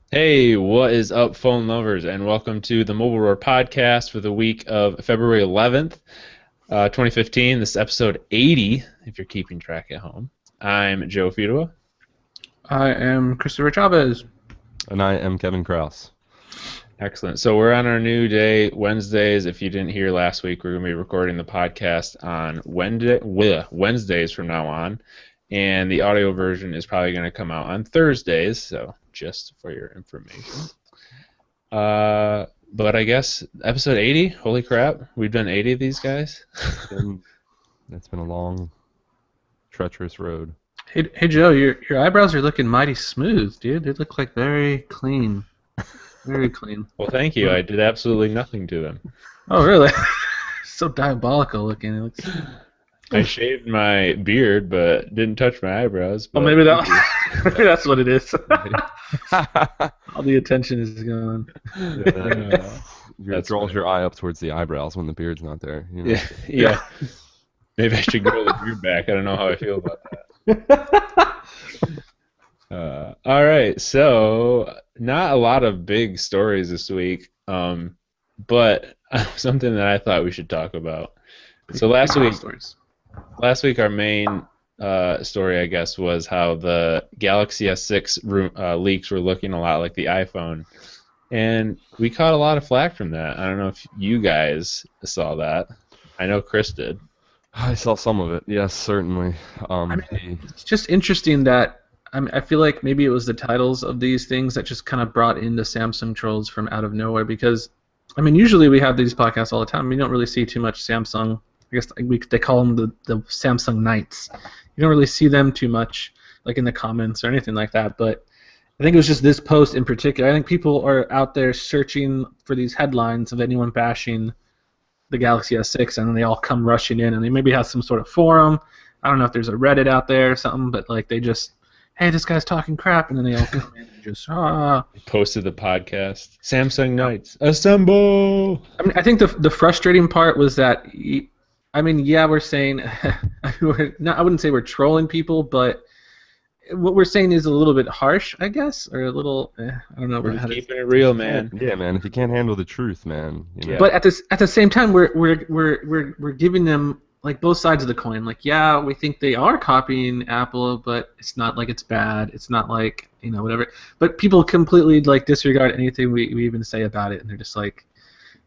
Hey, what is up, phone lovers, and welcome to the Mobile Roar podcast for the week of February 11th, 2015. This is episode 80, if you're keeping track at home. I'm Joe Fidua. I am Christopher Chavez. And I am Kevin Kraus. Excellent. So we're on our new day, Wednesdays. If you didn't hear last week, we're going to be recording the podcast on Wednesdays from now on, and the audio version is probably going to come out on Thursdays, so just for your information. But I guess episode 80, holy crap, we've done 80 of these guys. It's been a long, treacherous road. Hey Joe, your eyebrows are looking mighty smooth, dude. They look like very clean. Very clean. Well, thank you. I did absolutely nothing to them. Oh, really? So diabolical looking. It looks... I shaved my beard, but didn't touch my eyebrows. Oh, maybe maybe that's what it is. All the attention is going. It draws your eye up towards the eyebrows when the beard's not there. You know? Yeah. Maybe I should grow the beard back. I don't know how I feel about that. All right, so not a lot of big stories this week, but something that I thought we should talk about. So last week our main story, I guess, was how the Galaxy S6 leaks were looking a lot like the iPhone, and we caught a lot of flack from that. I don't know if you guys saw that. I know Chris did. I saw some of it. Yes, certainly. It's just interesting that I feel like maybe it was the titles of these things that just kind of brought in the Samsung trolls from out of nowhere. Because, usually we have these podcasts all the time. We don't really see too much Samsung. I guess they call them the Samsung Knights. You don't really see them too much, like in the comments or anything like that. But I think it was just this post in particular. I think people are out there searching for these headlines of anyone bashing the Galaxy S6, and then they all come rushing in, and they maybe have some sort of forum. I don't know if there's a Reddit out there or something, but like they just, hey, this guy's talking crap, and then they all come in and just Posted the podcast. Samsung Knights, assemble! I think the frustrating part was that, we're saying, I wouldn't say we're trolling people, but what we're saying is a little bit harsh, I guess, or a little, I don't know. We're just keeping it real, man. Yeah, man. If you can't handle the truth, man. You know. Yeah. But at the same time, we're giving them like both sides of the coin. Like, yeah, we think they are copying Apple, but it's not like it's bad. It's not like whatever. But people completely like disregard anything we even say about it, and they're just like,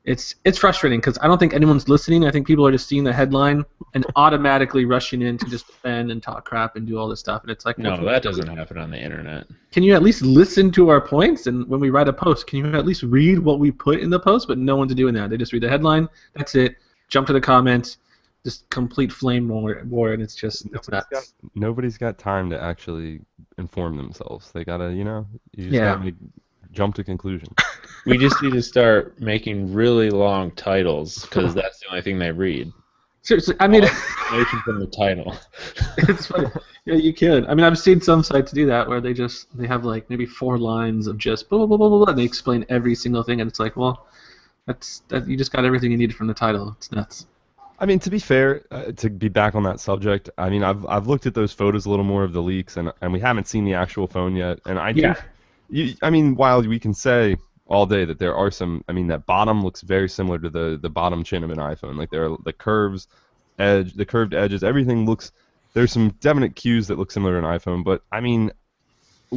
it's frustrating because I don't think anyone's listening. I think people are just seeing the headline and automatically rushing in to just defend and talk crap and do all this stuff. And it's like, no, that doesn't happen on the internet. Can you at least listen to our points? And when we write a post, can you at least read what we put in the post? But no one's doing that. They just read the headline. That's it. Jump to the comments. Just complete flame war, and it's just nuts. Nobody's got time to actually inform themselves. They gotta, you just gotta jump to conclusion. We just need to start making really long titles because that's the only thing they read. Seriously, Information from the title. It's funny. Yeah, you can. I've seen some sites do that where they have like maybe 4 lines of just blah blah blah blah blah, and they explain every single thing, and it's like, well, you just got everything you need from the title. It's nuts. To be fair, to be back on that subject, I've looked at those photos a little more of the leaks, and we haven't seen the actual phone yet. And while we can say all day that there are some, that bottom looks very similar to the bottom chin of an iPhone. Like there are the curved edges, everything looks. There's some definite cues that look similar to an iPhone, but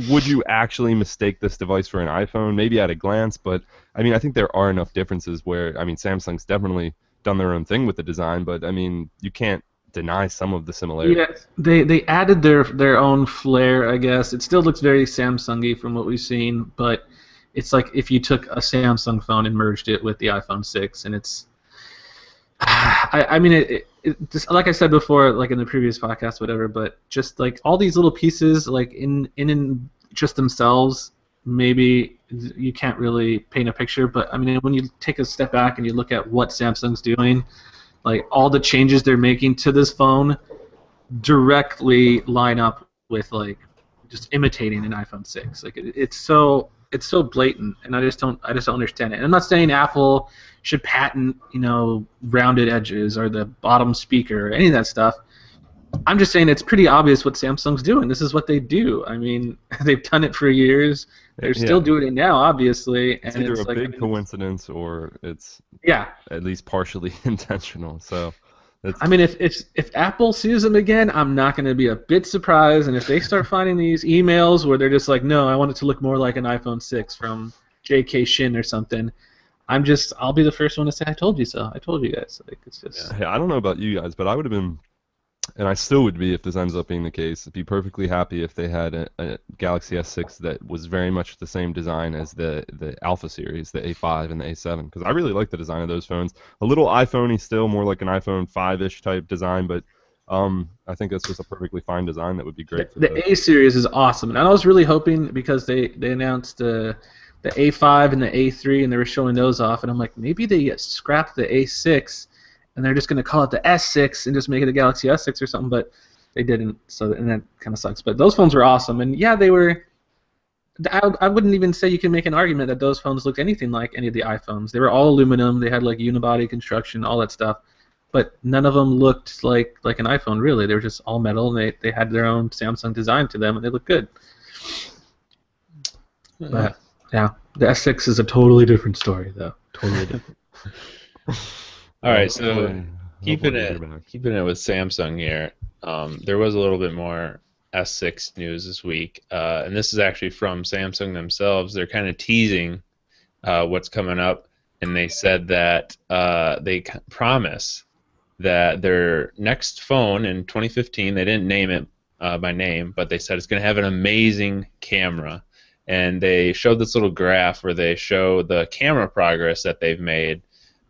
would you actually mistake this device for an iPhone? Maybe at a glance, but I think there are enough differences where Samsung's definitely done their own thing with the design, but you can't deny some of the similarities. Yeah, they added their own flair, I guess. It still looks very Samsung-y from what we've seen, but it's like if you took a Samsung phone and merged it with the iPhone 6, and it's just, like I said before, like in the previous podcast, whatever, but just like all these little pieces, like in just themselves, maybe you can't really paint a picture, but when you take a step back and you look at what Samsung's doing, like all the changes they're making to this phone directly line up with like just imitating an iPhone 6. Like it's so blatant, and I just don't understand it. And I'm not saying Apple should patent rounded edges or the bottom speaker or any of that stuff. I'm just saying it's pretty obvious what Samsung's doing. This is what they do. I mean, they've done it for years. They're still doing it now, obviously. It's and either it's a like, big coincidence or it's yeah. at least partially intentional. So that's I mean, if Apple sues them again, I'm not going to be a bit surprised. And if they start finding these emails where they're just like, no, I want it to look more like an iPhone 6 from J.K. Shin or something, I'll be the first one to say, I told you so. I told you guys. Like, it's just. Hey, I don't know about you guys, but I would have been, and I still would be if this ends up being the case, be perfectly happy if they had a Galaxy S6 that was very much the same design as the Alpha series, the A5 and the A7, because I really like the design of those phones. A little iPhone-y still, more like an iPhone 5-ish type design, but I think that's just a perfectly fine design that would be great. The A series is awesome, and I was really hoping because they announced the A5 and the A3, and they were showing those off, and I'm like, maybe they scrapped the A6, and they're just going to call it the S6 and just make it a Galaxy S6 or something, but they didn't, and that kind of sucks. But those phones were awesome, and yeah, they were. I wouldn't even say you can make an argument that those phones looked anything like any of the iPhones. They were all aluminum, they had like unibody construction, all that stuff, but none of them looked like an iPhone really. They were just all metal, and they had their own Samsung design to them, and they looked good. But yeah, the S6 is a totally different story, though. Totally different. All right, so keeping it with Samsung here, there was a little bit more S6 news this week, and this is actually from Samsung themselves. They're kind of teasing what's coming up, and they said that they promise that their next phone in 2015, they didn't name it by name, but they said it's going to have an amazing camera. And they showed this little graph where they show the camera progress that they've made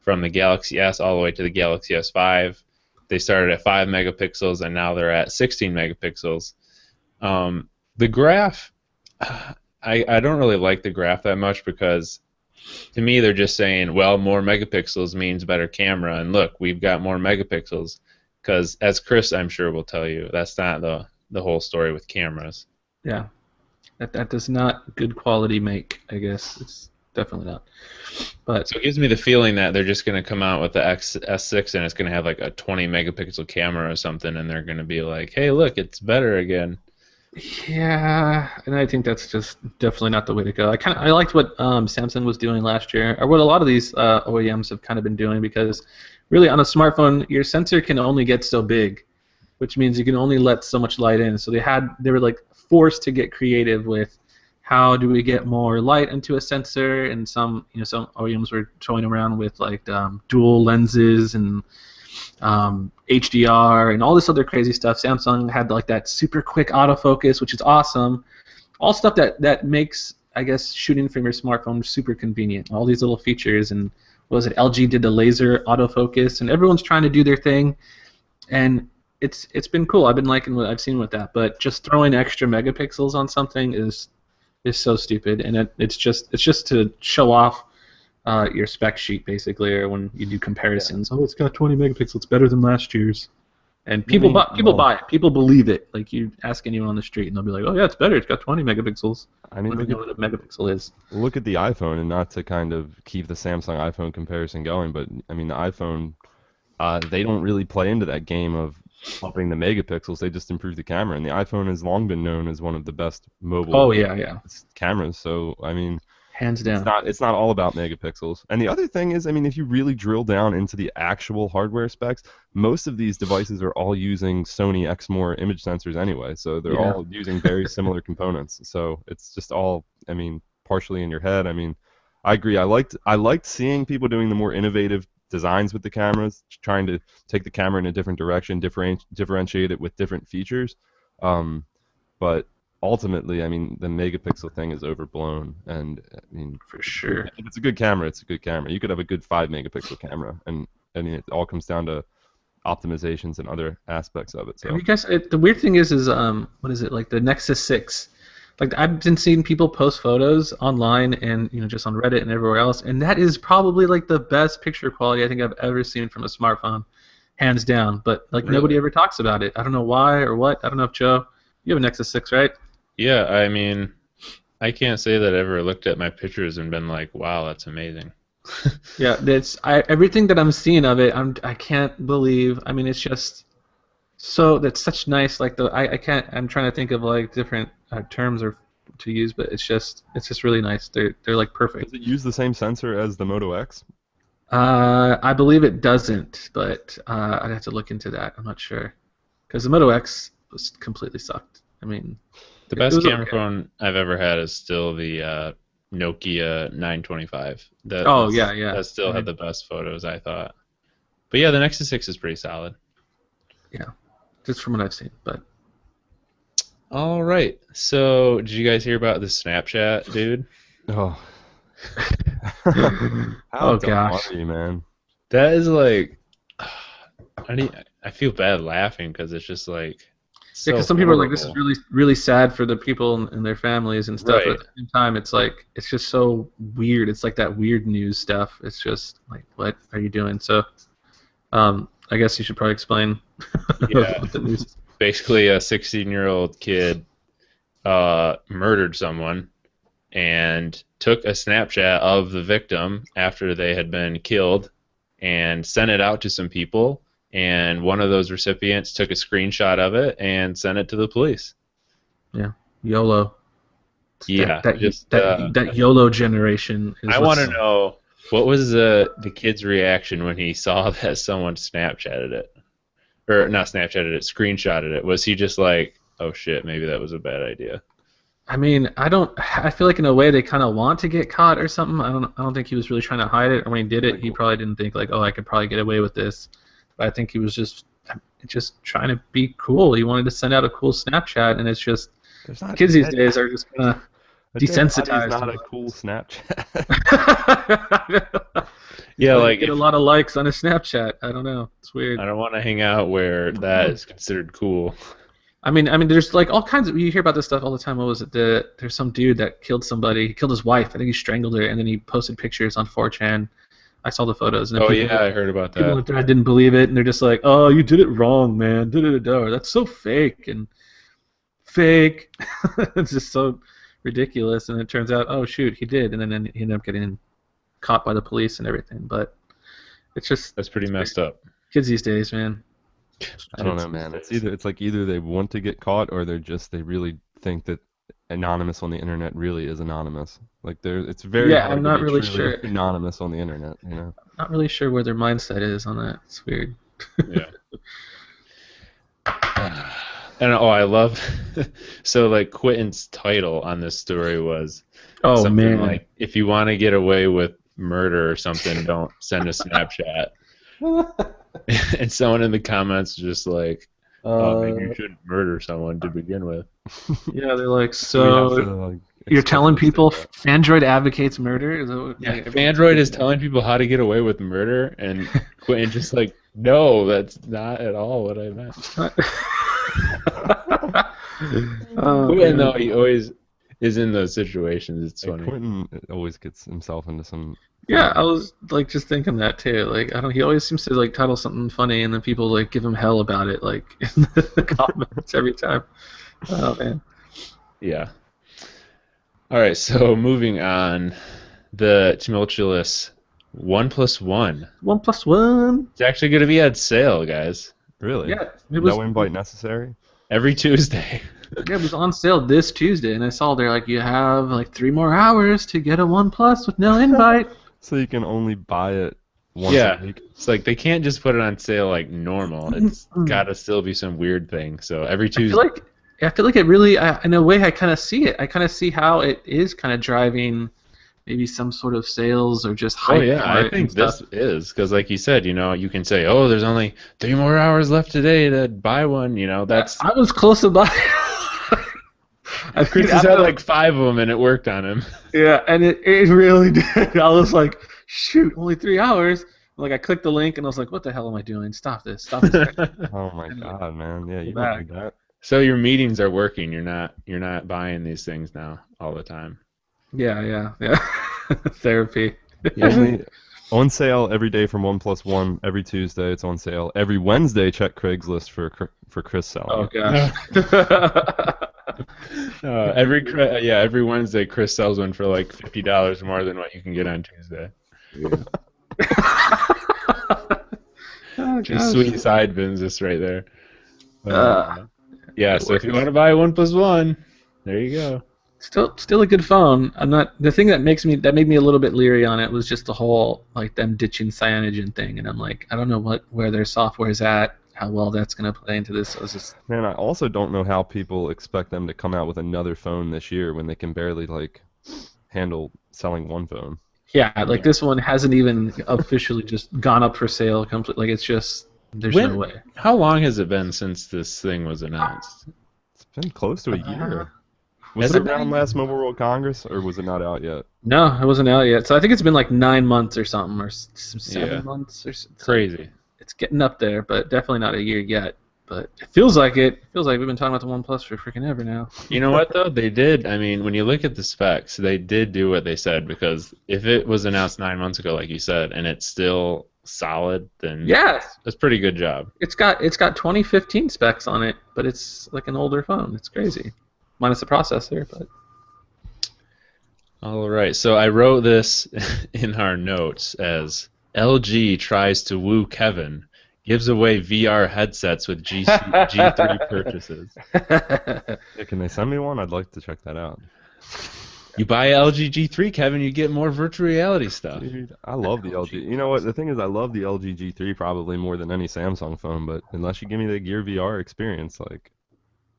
from the Galaxy S all the way to the Galaxy S5. They started at 5 megapixels, and now they're at 16 megapixels. The graph, I don't really like the graph that much because to me they're just saying, well, more megapixels means better camera, and look, we've got more megapixels. Because as Chris, I'm sure, will tell you, that's not the whole story with cameras. Yeah. That does not good quality make, I guess. It's definitely not. But so it gives me the feeling that they're just going to come out with the S6 and it's going to have like a 20 megapixel camera or something, and they're going to be like, hey, look, it's better again. Yeah, and I think that's just definitely not the way to go. I liked what Samsung was doing last year, or what a lot of these OEMs have kind of been doing, because really on a smartphone, your sensor can only get so big, which means you can only let so much light in. So they were like forced to get creative with how do we get more light into a sensor, and some OEMs were toying around with like dual lenses and HDR and all this other crazy stuff. Samsung had like that super quick autofocus, which is awesome. All stuff that makes, I guess, shooting from your smartphone super convenient. All these little features, and what was it? LG did the laser autofocus, and everyone's trying to do their thing, and it's been cool. I've been liking what I've seen with that, but just throwing extra megapixels on something is so stupid, and it's just to show off your spec sheet basically, or when you do comparisons. Yeah. Oh, it's got 20 megapixels. It's better than last year's, and people buy it. People believe it. Like, you ask anyone on the street, and they'll be like, "Oh yeah, it's better. It's got 20 megapixels." I mean, look at what a megapixel is. Look at the iPhone, and not to kind of keep the Samsung iPhone comparison going, but I mean the iPhone, they don't really play into that game of upping the megapixels. They just improve the camera, and the iPhone has long been known as one of the best mobile cameras. So I mean, hands down, it's not all about megapixels. And the other thing is, I mean, if you really drill down into the actual hardware specs, most of these devices are all using Sony Exmor image sensors anyway, so they're all using very similar components. So it's just all, I mean, partially in your head. I mean, I agree. I liked seeing people doing the more innovative designs with the cameras, trying to take the camera in a different direction, differentiate it with different features. But ultimately, I mean, the megapixel thing is overblown, and I mean, for sure, if it's a good camera, it's a good camera. You could have a good 5 megapixel camera, and I mean, it all comes down to optimizations and other aspects of it. So, have you guys, the weird thing is what is it, like the Nexus 6? Like, I've been seeing people post photos online and just on Reddit and everywhere else, and that is probably like the best picture quality I think I've ever seen from a smartphone, hands down. But like, really? Nobody ever talks about it. I don't know why or what. I don't know if Joe, you have a Nexus 6, right? Yeah, I mean, I can't say that I ever looked at my pictures and been like, wow, that's amazing. Yeah, everything that I'm seeing of it, I can't believe. I mean, it's just so that's such nice. Like I can't. I'm trying to think of like different terms or to use, but it's just really nice. They're like perfect. Does it use the same sensor as the Moto X? I believe it doesn't, but I'd have to look into that. I'm not sure because the Moto X was completely sucked. I mean, The it best was camera okay. phone I've ever had is still the Nokia 925. Oh yeah, yeah. That still I had mean, the best photos, I thought. But yeah, the Nexus 6 is pretty solid. yeah, just from what I've seen. But All right. So, did you guys hear about the Snapchat, dude? Oh, how oh dumb gosh. are you, man? That is like, I feel bad laughing because it's just like Yeah, so because some people are like, this is horrible. really, really sad for the people and their families and stuff. But Right. at the same time, it's like, it's just so weird. It's like that weird news stuff. It's just like, what are you doing? So, I guess you should probably explain Yeah. what the news is. Basically, a 16-year-old kid murdered someone and took a Snapchat of the victim after they had been killed and sent it out to some people. And one of those recipients took a screenshot of it and sent it to the police. Yeah, YOLO. It's Yeah, that just that YOLO generation is I want what's. to know what was the kid's reaction when he saw that someone Snapchatted it, or not Snapchatted it, screenshotted it. Was he just like, "Oh shit, maybe that was a bad idea"? I mean, I don't. I feel like in a way they kind of want to get caught or something. I don't. I don't think he was really trying to hide it. Or when he did it, he probably didn't think like, oh, I could probably get away with this. But I think he was just trying to be cool. He wanted to send out a cool Snapchat, and it's just There's not kids these dead- days are just kind of a dead desensitized. body's not to a cool Snapchat. Yeah, like like get a lot of likes on a Snapchat. I don't know. It's weird. I don't want to hang out where that is considered cool. I mean, there's like all kinds of. You hear about this stuff all the time. What was it? There's some dude that killed somebody. He killed his wife. I think he strangled her, and then he posted pictures on 4chan. I saw the photos. And then Oh people, yeah, I heard about people that. on Thread didn't believe it, and they're just like, "Oh, you did it wrong, man. Da-da-da-da. That's so fake and fake." It's just so ridiculous. And it turns out, oh shoot, he did, and then he ended up getting caught by the police and everything. But it's just That's pretty messed up. kids these days, man. I don't know, man. It's like either they want to get caught or they really think that anonymous on the internet really is anonymous. Like it's very Yeah, hard I'm to not be really truly sure. anonymous on the internet, you know. Not really sure where their mindset is on that. It's weird. Yeah. And oh, I love so like Quentin's title on this story was Oh something man. like, if you want to get away with murder or something, don't send a Snapchat. And someone in the comments just like, oh, maybe you shouldn't murder someone to begin with. Yeah, they're like, We have so to, like, you're telling explicitly people say that. Fandroid advocates murder? Is that what, Yeah, like, if Android is telling people how to get away with murder, and Quentin just like, no, that's not at all what I meant. Oh, Quentin, man. though, he always is in those situations. It's Hey, funny. Quentin always gets himself into some. Yeah, I was like just thinking that too. Like I don't. He always seems to like title something funny, and then people like give him hell about it, like in the comments every time. Oh man. Yeah. All right, so moving on, the tumultuous OnePlus One. OnePlus One. It's actually going to be at sale, guys. Really? Yeah, it was. No invite necessary. Every Tuesday. Yeah, it was on sale this Tuesday, and I saw there like you have like 3 more hours to get a OnePlus with no invite. So you can only buy it once Yeah. a week. It's like they can't just put it on sale like normal. It's got to still be some weird thing. So every Tuesday. I feel like it really, in a way, I kind of see it. I kind of see how it is kind of driving maybe some sort of sales or just hype. Oh yeah, for I it think and this stuff. is because, like you said, you can say, "Oh, there's only 3 more hours left today to buy one." That's I was close to buying. Chris has had like 5 of them, and it worked on him. Yeah, and it really did. I was like, shoot, only 3 hours. Like I clicked the link and I was like, what the hell am I doing? Stop this! Stop this! Oh my god, man. Yeah, you back. don't do that. So your meetings are working. You're not buying these things now all the time. Yeah. Therapy. Only on sale every day from OnePlus One. Every Tuesday it's on sale. Every Wednesday check Craigslist for Chris selling. Oh it. gosh. Every Wednesday Chris sells one for like $50 more than what you can get on Tuesday. Oh, Just gosh. sweet side business right there. Yeah, so if you want to buy a OnePlus One, there you go. Still a good phone. I'm not. The thing that made me a little bit leery on it was just the whole like them ditching cyanogen thing, and I'm like, I don't know where their software is at, how well that's gonna play into this. So I was just Man, I also don't know how people expect them to come out with another phone this year when they can barely like handle selling one phone. like this one hasn't even officially just gone up for sale. Like it's just there's no way. How long has it been since this thing was announced? It's been close to a year. Was Has it it been? around last Mobile World Congress, or was it not out yet? No, it wasn't out yet. So I think it's been like 9 months or something, or 7 Yeah. months or something. Crazy. It's getting up there, but definitely not a year yet. But it feels like it. It feels like we've been talking about the OnePlus for freaking ever now. You know what though? They did. I mean, when you look at the specs, they did do what they said, because if it was announced 9 months ago, like you said, and it's still solid, then Yeah, that's a pretty good job. it's got 2015 specs on it, but it's like an older phone. It's crazy, minus the processor. But All right. So I wrote this in our notes as LG tries to woo Kevin, gives away VR headsets with G3 purchases. Yeah, can they send me one? I'd like to check that out. You buy a LG G3, Kevin, you get more virtual reality stuff. Dude, I love the LG. You know what? The thing is, I love the LG G3 probably more than any Samsung phone, but unless you give me the Gear VR experience, like,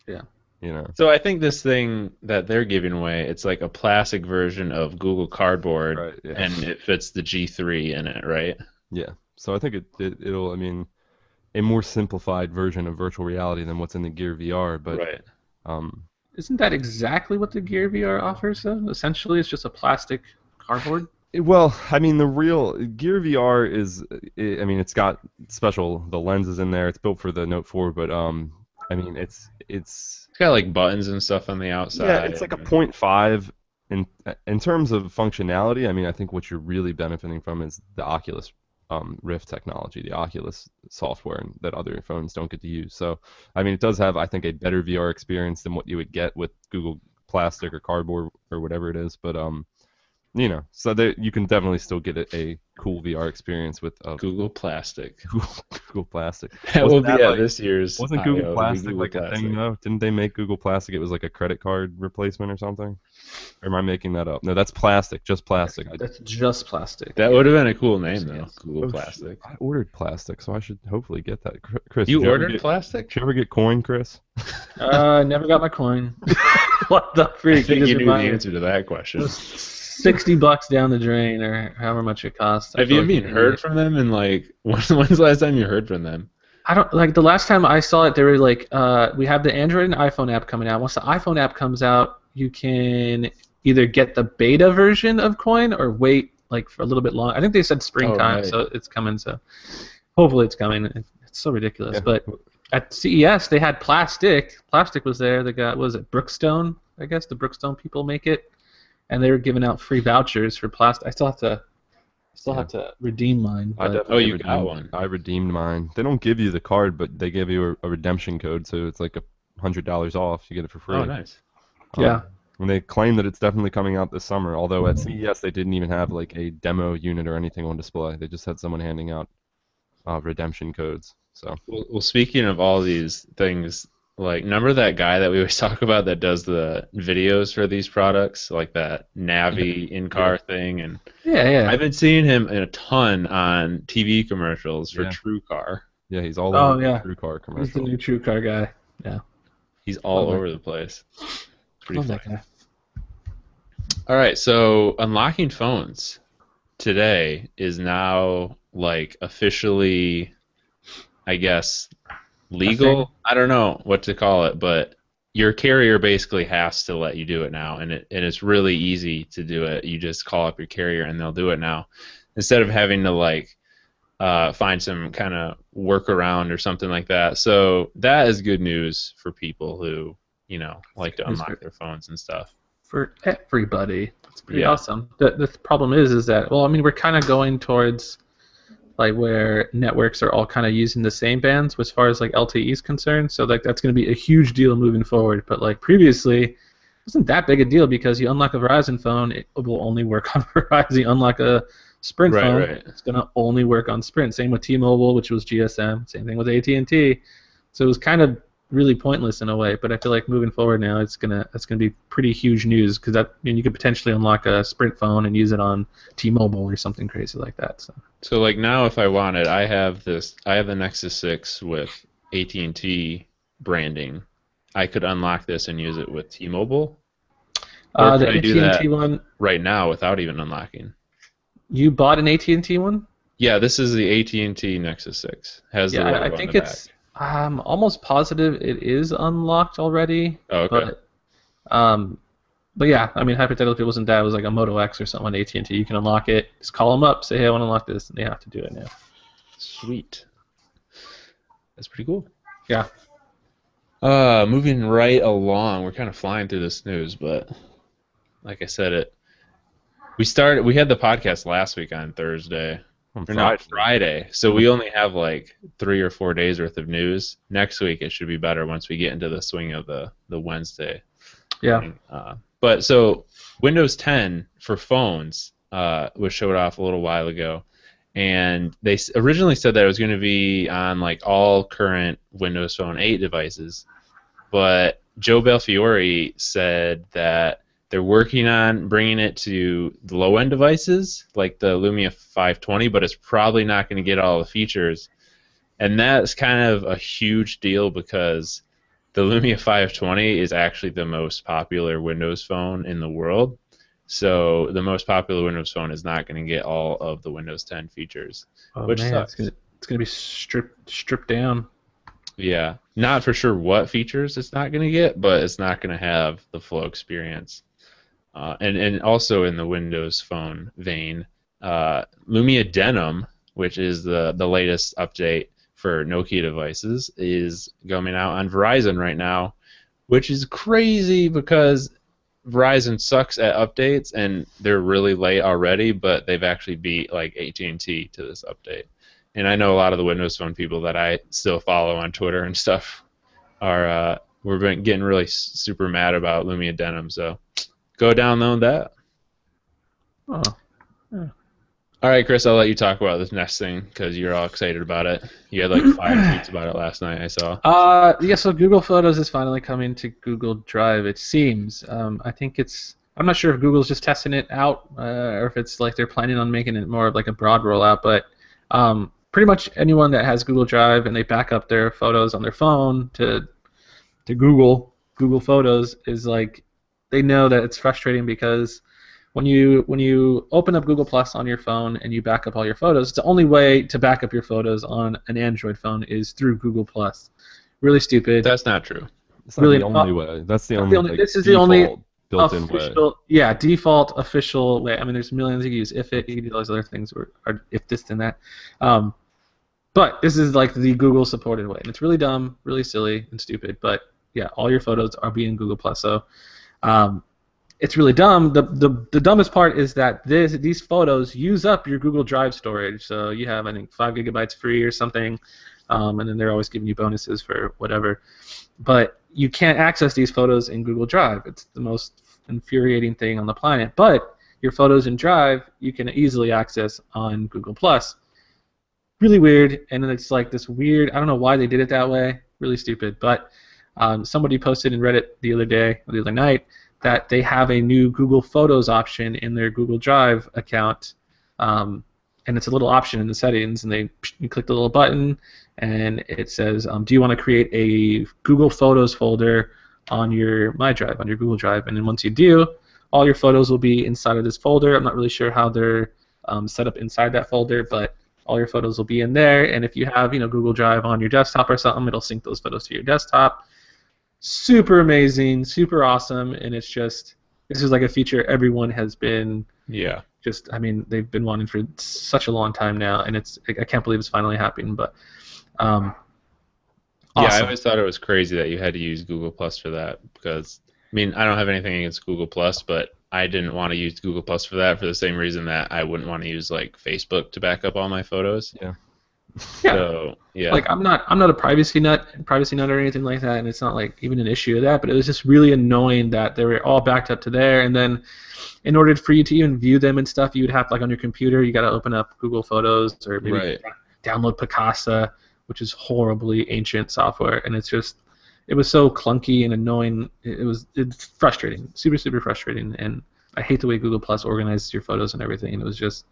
Yeah. you know. So I think this thing that they're giving away, it's like a plastic version of Google Cardboard, Right, yeah. and it fits the G3 in it, right? Yeah. So I think it'll, I mean, a more simplified version of virtual reality than what's in the Gear VR, but Right. Isn't that exactly what the Gear VR offers, though? Essentially, it's just a plastic cardboard. Well, I mean, the real Gear VR is, I mean, it's got the lenses in there. It's built for the Note 4, but I mean, it's It's got like buttons and stuff on the outside. yeah, it's like a 0.5 in terms of functionality. I mean, I think what you're really benefiting from is the Oculus Rift technology, the Oculus software that other phones don't get to use. So, I mean, it does have, I think, a better VR experience than what you would get with Google Plastic or Cardboard or whatever it is. But you know, so you can definitely still get a cool VR experience with Google Plastic. Google Plastic. That will Wasn't be that at like- this year's. Wasn't I/O, Google the Plastic Google like a Plastic. thing though? Didn't they make Google Plastic? It was like a credit card replacement or something? Or am I making that up? No, that's plastic, just plastic. That's just plastic. That would have been a cool name though. Google Oh, Plastic. I ordered plastic, so I should hopefully get that. Chris, You did ever ordered get- plastic? Did you ever get coin, Chris? Never got my coin. What the I freak? think you just knew the reminded me. answer to that question. $60 down the drain, or however much it costs. I Have feel you like even heard from them? And like, when's the last time you heard from them? I don't like the last time I saw it. They were like, we have the Android and iPhone app coming out. Once the iPhone app comes out, you can either get the beta version of Coin or wait like for a little bit long. I think they said springtime, right. so it's coming. So hopefully it's coming. It's so ridiculous. Yeah. But at CES they had plastic. Plastic was there. They got, what was it, Brookstone? I guess the Brookstone people make it, and they were giving out free vouchers for plastic. I still have to redeem mine. I But definitely you got redeemed- one. I redeemed mine. They don't give you the card, but they give you a redemption code, so it's like $100 off. You get it for free. Oh, nice. yeah. And they claim that it's definitely coming out this summer, although at CES they didn't even have like a demo unit or anything on display. They just had someone handing out redemption codes. So Well, speaking of all these things, like, remember that guy that we always talk about that does the videos for these products, like that Navi in-car thing? And Yeah. I've been seeing him in a ton on TV commercials for Yeah. TrueCar. yeah, he's all Oh, over yeah. the TrueCar He's the commercial. new True Car guy. Yeah. He's all Love over the place. Pretty Love funny. that guy. All right, so unlocking phones today is now like officially, I guess, legal. I don't know what to call it, but your carrier basically has to let you do it now, and it's really easy to do it. You just call up your carrier and they'll do it now, instead of having to like find some kind of workaround or something like that. So that is good news for people who, you know, like to unlock their phones and stuff. For everybody. It's pretty Yeah. awesome. The problem is that, well, I mean, we're kind of going towards like where networks are all kind of using the same bands as far as like LTE is concerned. So like that's going to be a huge deal moving forward. But like previously, it wasn't that big a deal because you unlock a Verizon phone, it will only work on Verizon. You unlock a Sprint Right, phone, right. it's going to only work on Sprint. Same with T-Mobile, which was GSM. Same thing with AT&T. So it was kind of really pointless in a way. But I feel like moving forward now, it's gonna be pretty huge news because you could potentially unlock a Sprint phone and use it on T-Mobile or something crazy like that. So like now, if I wanted, I have the Nexus 6 with AT&T branding. I could unlock this and use it with T-Mobile. Or The could I do that AT&T one. right now without even unlocking? You bought an AT&T one? Yeah, this is the AT&T Nexus 6. Has the logo I on think the it's. I'm almost positive it is unlocked already. back. Oh, okay. But yeah, I mean, hypothetically, if it wasn't that, it was like a Moto X or something on AT&T. You can unlock it. Just call them up, say, hey, I want to unlock this, and they have to do it now. Sweet. That's pretty cool. Yeah. Moving right along, we're kind of flying through this news, but like I said, we had the podcast last week on Thursday. Not Friday, so we only have like 3 or 4 days worth of news. Next week it should be better once we get into the swing of the Wednesday. Yeah. But so Windows 10 for phones was showed off a little while ago, and they originally said that it was going to be on like all current Windows Phone 8 devices, but Joe Belfiore said that they're working on bringing it to the low-end devices, like the Lumia 520, but it's probably not going to get all the features. And that's kind of a huge deal because the Lumia 520 is actually the most popular Windows phone in the world. So the most popular Windows phone is not going to get all of the Windows 10 features, which sucks. It's going to be stripped down. Yeah, not for sure what features it's not going to get, but it's not going to have the flow experience. And also in the Windows Phone vein, Lumia Denim, which is the latest update for Nokia devices, is coming out on Verizon right now, which is crazy because Verizon sucks at updates and they're really late already, but they've actually beat like AT&T to this update. And I know a lot of the Windows Phone people that I still follow on Twitter and stuff are we're getting really super mad about Lumia Denim, so go download that. Oh. Yeah. All right, Chris, I'll let you talk about this next thing because you're all excited about it. You had like 5 tweets about it last night, I saw. Yeah, so Google Photos is finally coming to Google Drive, it seems. I think I'm not sure if Google's just testing it out or if it's like they're planning on making it more of like a broad rollout, but pretty much anyone that has Google Drive and they back up their photos on their phone to Google Photos is like, they know that it's frustrating because when you open up Google Plus on your phone and you back up all your photos, the only way to back up your photos on an Android phone is through Google Plus. Really stupid. That's not true. It's not really the only way. That's the only. Like, this is the only built-in way. Yeah, default official way. I mean, there's millions you can use. If it, you can do all those other things, or if this and that. But this is like the Google supported way, and it's really dumb, really silly, and stupid. But yeah, all your photos are being Google Plus. So. It's really dumb. The dumbest part is that these photos use up your Google Drive storage. So you have, I think, 5 gigabytes free or something, and then they're always giving you bonuses for whatever. But you can't access these photos in Google Drive. It's the most infuriating thing on the planet. But your photos in Drive you can easily access on Google Plus. Really weird, and then it's like this weird. I don't know why they did it that way. Really stupid, but. Somebody posted in Reddit the other night, that they have a new Google Photos option in their Google Drive account, and it's a little option in the settings, and you click the little button, and it says, do you want to create a Google Photos folder on your My Drive, on your Google Drive, and then once you do, all your photos will be inside of this folder. I'm not really sure how they're set up inside that folder, but all your photos will be in there, and if you have Google Drive on your desktop or something, it'll sync those photos to your desktop. Super amazing, super awesome, and it's just, this is like a feature everyone has been I mean, they've been wanting for such a long time now, and I can't believe it's finally happening, but awesome. Yeah, I always thought it was crazy that you had to use Google Plus for that because, I mean, I don't have anything against Google Plus, but I didn't want to use Google Plus for that for the same reason that I wouldn't want to use like Facebook to back up all my photos. Yeah. So, yeah. Like I'm not a privacy nut or anything like that, and it's not like even an issue of that. But it was just really annoying that they were all backed up to there, and then in order for you to even view them and stuff, you would have like on your computer, you got to open up Google Photos or maybe download Picasa, which is horribly ancient software, and it's just it was so clunky and annoying. It's frustrating, super frustrating, and I hate the way Google Plus organizes your photos and everything. And it was just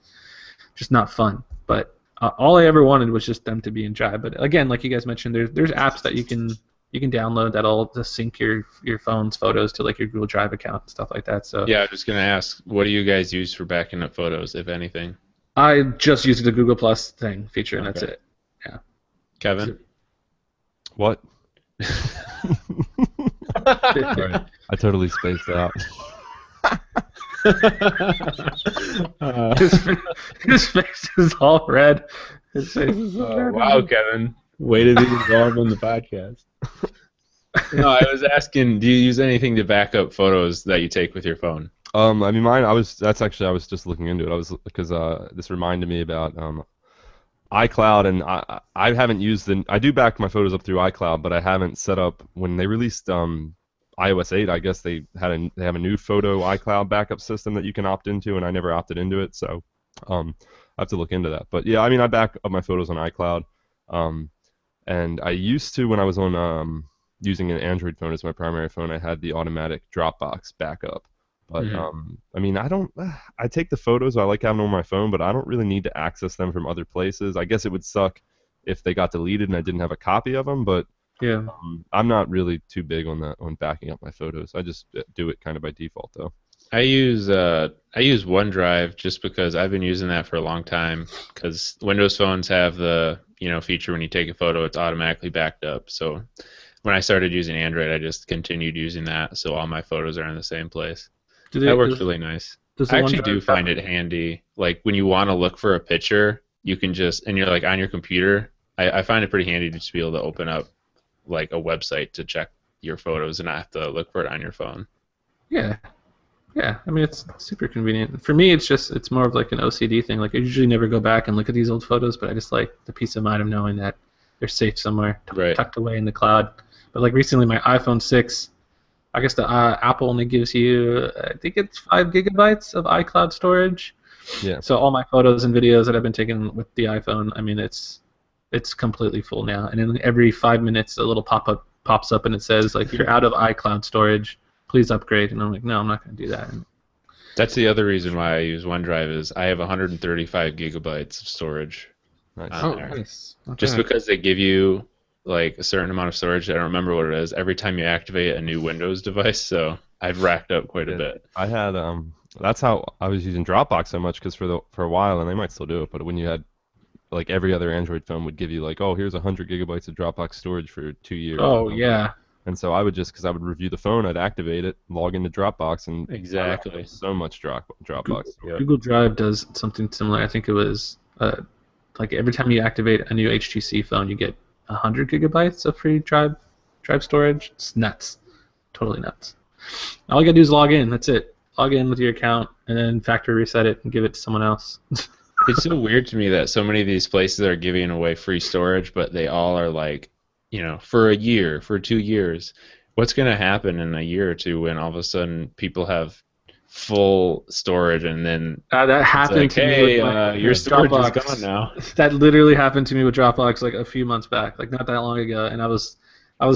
not fun. But all I ever wanted was just them to be in Drive. But again, like you guys mentioned, there's apps that you can download that'll just sync your phone's photos to like your Google Drive account and stuff like that. So Yeah, I was just gonna ask, what do you guys use for backing up photos, if anything? I just used the Google Plus thing feature, and that's Okay. it. Yeah. Kevin? What? Right. I totally spaced out. His face is all red. His face is all red. Wow, Kevin. Way to be involved in the podcast. No, I was asking, do you use anything to back up photos that you take with your phone? I mean, mine. I was just looking into it. I was because this reminded me about iCloud, and I haven't used I do back my photos up through iCloud, but I haven't set up when they released iOS 8. I guess they have a new photo iCloud backup system that you can opt into, and I never opted into it, so I have to look into that. But yeah, I mean, I back up my photos on iCloud, and I used to when I was on using an Android phone as my primary phone. I had the automatic Dropbox backup. But I mean, I take the photos. I like having them on my phone, but I don't really need to access them from other places. I guess it would suck if they got deleted and I didn't have a copy of them. But Yeah. I'm not really too big on backing up my photos. I just do it kind of by default, though. I use OneDrive just because I've been using that for a long time. Because Windows phones have the feature when you take a photo, it's automatically backed up. So when I started using Android, I just continued using that, so all my photos are in the same place. That works really nice. I actually do find it handy. Like when you want to look for a picture, you can just, and you're like on your computer, I find it pretty handy to just be able to open up like a website to check your photos and not have to look for it on your phone. Yeah. Yeah, I mean, it's super convenient. For me, it's more of like an OCD thing. Like I usually never go back and look at these old photos, but I just like the peace of mind of knowing that they're safe somewhere, tucked away in the cloud. But like recently, my iPhone 6, I guess the Apple only gives you, I think it's 5 gigabytes of iCloud storage. Yeah. So all my photos and videos that I've been taking with the iPhone, I mean, it's completely full now. And then every 5 minutes, a little pop-up pops up and it says, like, you're out of iCloud storage. Please upgrade. And I'm like, no, I'm not going to do that. That's the other reason why I use OneDrive is I have 135 gigabytes of storage. Nice. Oh, nice. Okay. Just because they give you like a certain amount of storage, I don't remember what it is, every time you activate a new Windows device, so I've racked up quite a bit. I had that's how I was using Dropbox so much because for a while, and they might still do it, but when you had like every other Android phone would give you like, oh, here's 100 gigabytes of Dropbox storage for 2 years. Oh yeah. And so I would just, because I would review the phone, I'd activate it, log into Dropbox, and Exactly. so much Dropbox. Google Drive does something similar. I think it was like every time you activate a new HTC phone, you get 100 gigabytes of free drive storage. It's nuts, totally nuts. All you gotta do is log in. That's it. Log in with your account and then factory reset it and give it to someone else. It's so weird to me that so many of these places are giving away free storage, but they all are like, for a year, for 2 years. What's going to happen in a year or two when all of a sudden people have full storage and then that happened to me with your storage Dropbox. is gone now. That literally happened to me with Dropbox like a few months back, like not that long ago, and I was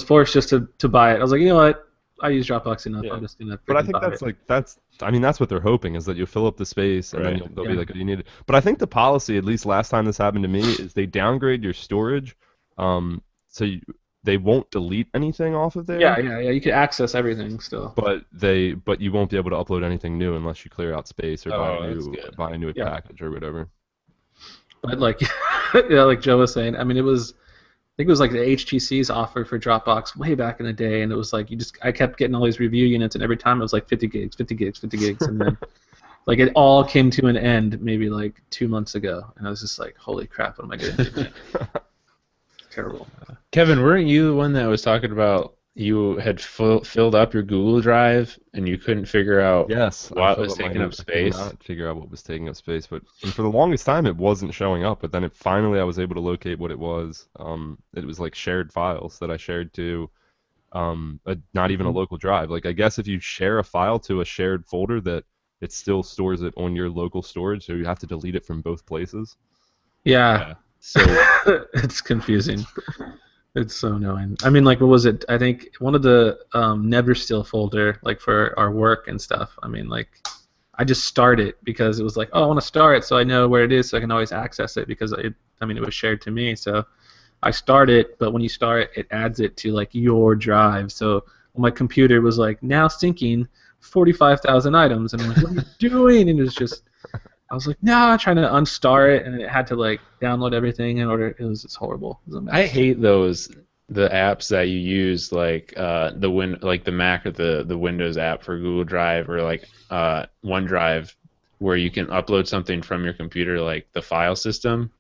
forced just to buy it. I was like, you know what? I use Dropbox enough. Yeah. I'm just gonna. But I think that's what they're hoping is that you fill up the space and then they'll be like, you need it. But I think the policy, at least last time this happened to me, is they downgrade your storage, so they won't delete anything off of there. Yeah. You can access everything still. But you won't be able to upload anything new unless you clear out space or buy a new package or whatever. But like, like Joe was saying, I mean, I think it was like the HTC's offer for Dropbox way back in the day, and it was like I kept getting all these review units, and every time it was like 50 gigs, and then like it all came to an end maybe like 2 months ago, and I was just like, holy crap, what am I going to do? Terrible. Kevin, weren't you the one that was talking about you had filled up your Google Drive and you couldn't figure out what was taking up space? I could not figure out what was taking up space, and for the longest time it wasn't showing up. But then finally I was able to locate what it was. It was like shared files that I shared to not even a local drive. Like I guess if you share a file to a shared folder, that it still stores it on your local storage, so you have to delete it from both places. Yeah. So it's confusing. It's so annoying. I mean, like, what was it? I think one of the never still folder, like for our work and stuff. I mean, like, I just start it because it was like, oh, I want to start it so I know where it is so I can always access it because it was shared to me. So I start it, but when you start it adds it to like your drive. So my computer was like now syncing 45,000 items, and I'm like, what are you doing? And it was just, I was like, no, trying to unstart it, and it had to like download everything in order. It was just horrible. It was a I mess. hate the apps that you use like like the Mac or the Windows app for Google Drive or like OneDrive where you can upload something from your computer like the file system.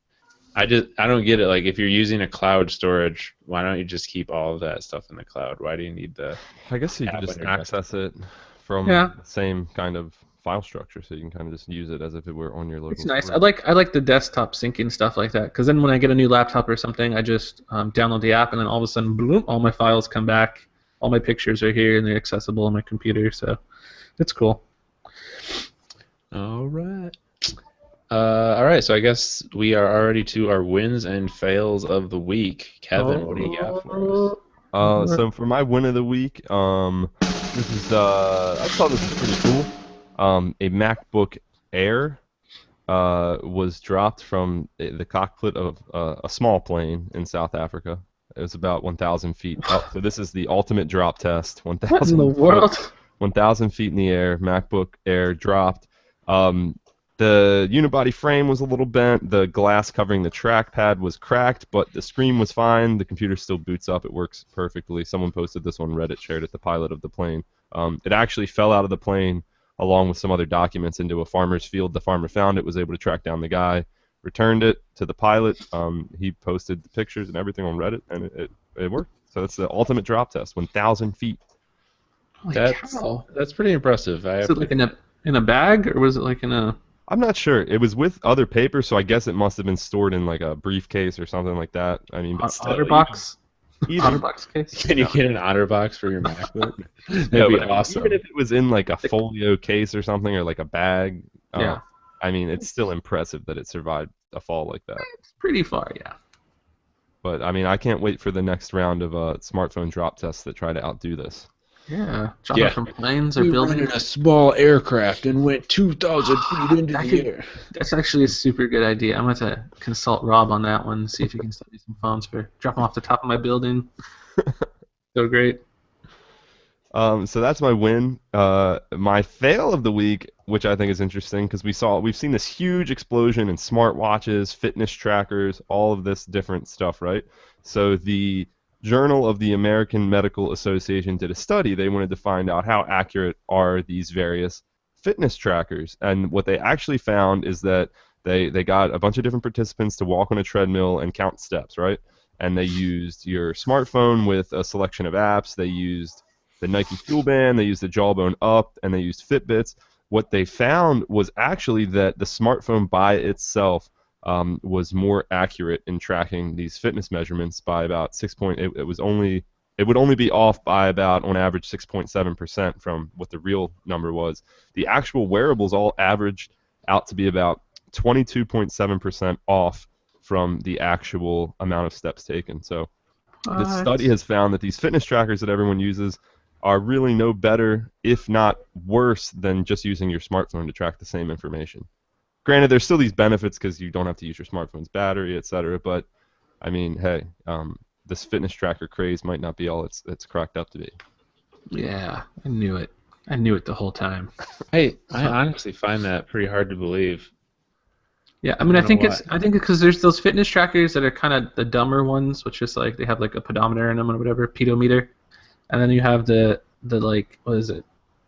I don't get it. Like if you're using a cloud storage, why don't you just keep all of that stuff in the cloud? Why do you need the I guess you can app on just your desktop? access it from Yeah, the same kind of file structure, so you can kind of just use it as if it were on your it's local nice. storage. I like the desktop syncing stuff like that because then when I get a new laptop or something, I just download the app and then all of a sudden, bloop, all my files come back. All my pictures are here and they're accessible on my computer. So it's cool. All right. All right. So I guess we are already to our wins and fails of the week. Kevin, what do you got for us? So for my win of the week, this is I thought this was pretty cool. A MacBook Air was dropped from the cockpit of a small plane in South Africa. It was about 1,000 feet up. So this is the ultimate drop test. What in the 1,000 world? 1,000 feet in the air. MacBook Air dropped. The unibody frame was a little bent. The glass covering the trackpad was cracked, but the screen was fine. The computer still boots up. It works perfectly. Someone posted this on Reddit, shared it, the pilot of the plane. It actually fell out of the plane along with some other documents into a farmer's field. The farmer found it, was able to track down the guy, returned it to the pilot. He posted the pictures and everything on Reddit, and it worked. So it's the ultimate drop test, 1,000 feet. Holy That's cow! that's pretty impressive. I Was have it like in a bag or was it like in a I'm not sure. It was with other papers, so I guess it must have been stored in like a briefcase or something like that. I mean, but still, OtterBox? even OtterBox case? Can you get an OtterBox for your MacBook? That'd no, be but I mean, even awesome. if it was in like a folio case or something or like a bag, Yeah, I mean, it's still impressive that it survived a fall like that. it's pretty far. Yeah. But I mean, I can't wait for the next round of smartphone drop tests that try to outdo this. Yeah, dropping Yeah. from planes or We buildings. rented a small aircraft and went 2,000 feet into That the could- air. That's actually a super good idea. I'm going to consult Rob on that one, see if he can send me some phones for drop them off the top of my building. So great. So that's my win. My fail of the week, which I think is interesting, because we've seen this huge explosion in smartwatches, fitness trackers, all of this different stuff, right? So the Journal of the American Medical Association did a study. They wanted to find out how accurate are these various fitness trackers, and what they actually found is that they got a bunch of different participants to walk on a treadmill and count steps, right? And they used your smartphone with a selection of apps. They used the Nike Fuel Band, they used the Jawbone Up, and they used Fitbits. What they found was actually that the smartphone by itself was more accurate in tracking these fitness measurements by about 6 point. It would only be off by about on average 6.7% from what the real number was. The actual wearables all averaged out to be about 22.7% off from the actual amount of steps taken. So the study has found that these fitness trackers that everyone uses are really no better, if not worse, than just using your smartphone to track the same information. Granted, there's still these benefits because you don't have to use your smartphone's battery, etc. But I mean, hey, this fitness tracker craze might not be all it's cracked up to be. Yeah, I knew it. I knew it the whole time. I honestly find that pretty hard to believe. Yeah, I mean, I don't think know it's because there's those fitness trackers that are kind of the dumber ones, which is like they have like a pedometer in them or whatever, pedometer, and then you have the like what is it,